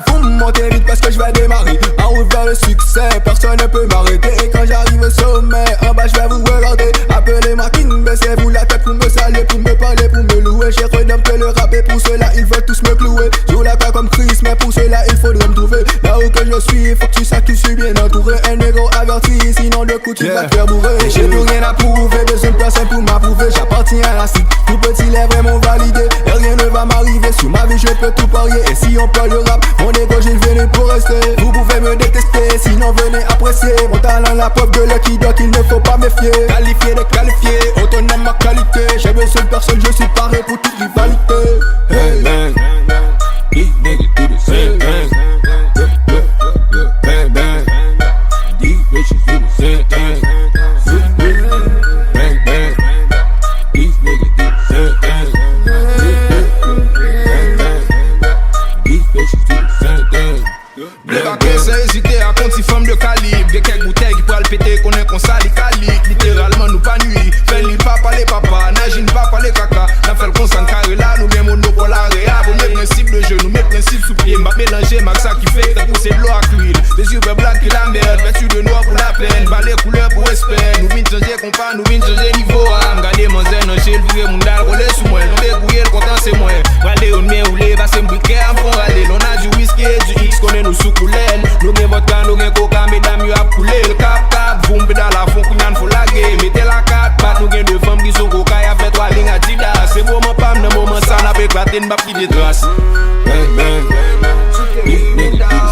Faut me monter vite parce que je vais démarrer. En route vers le succès, personne ne peut m'arrêter. Et quand j'arrive au sommet, en bas je vais vous regarder. Appelez-moi King, baissez-vous la tête pour me saluer, pour me parler, pour me louer. J'ai redonne que le rap et pour cela ils veulent tous me clouer. Joue la carte comme Chris, mais pour cela il faudrait me trouver. Là où que je suis, faut que tu saches que je suis bien entouré. Un négro averti, sinon de coup tu vas te faire bourrer. J'ai plus rien à prouver, besoin de personne pour m'approuver. J'appartiens à la cible, tout petit les vraiment validé. Et rien ne va m'arriver, sur ma vie je peux tout parier. Et si on parle de rap, mon ego j'ai venu pour rester. Vous pouvez me détester, sinon venez apprécier mon talent, la preuve de Lucky Duck, il ne faut pas méfier. Qualifié de qualifié, autonome ma qualité. J'ai besoin de personne, je suis paré pour toute rivalité. Hey man, these niggas do the same thing. Bang bang, these bitches do the same thing. Bang bang, these niggas do the same thing. Bang bang, these bitches do the same thing. Le baquet sans hésiter à compte si femme de calibre. Des quelques bouteilles qui pourraient le péter, qu'on est qu'on sali calique. Littéralement nous pas nuit. Fait ni pas parler papa, n'agine pas parler caca. N'a fait le consent carré là, nous bien monopole à vous mes principes de jeu, nous mes principes sous pied. M'a mélangé, max ça qui fait, t'as poussé de l'eau à cuire. Les yeux black qui la merde, vêtu de noir pour la peine. Balai couleur pour respect, nous vins changer compas, nous vins changer niveau. M'gardez mon zen, un chez le vieux monde d'al, roulé sous moi. Nous débrouiller, le content c'est moi. Râler on mien ou les va s'embriquer, à fond râler. On a du whisky et du X, qu'on est nous sous coulène. Nous gain vodka, nous gain coca, mesdames mieux à couler. Le cap, boum, pédale à fond, qu'on y'en faut laguer. Mettez la carte, bat, nous gain deux femmes qui sont coca, y'a fait 3 lignes à Adidas. C'est moment pam, dans moment ça, n'a pas éclaté, n'a pas pris des traces. Bang bang, these niggas do the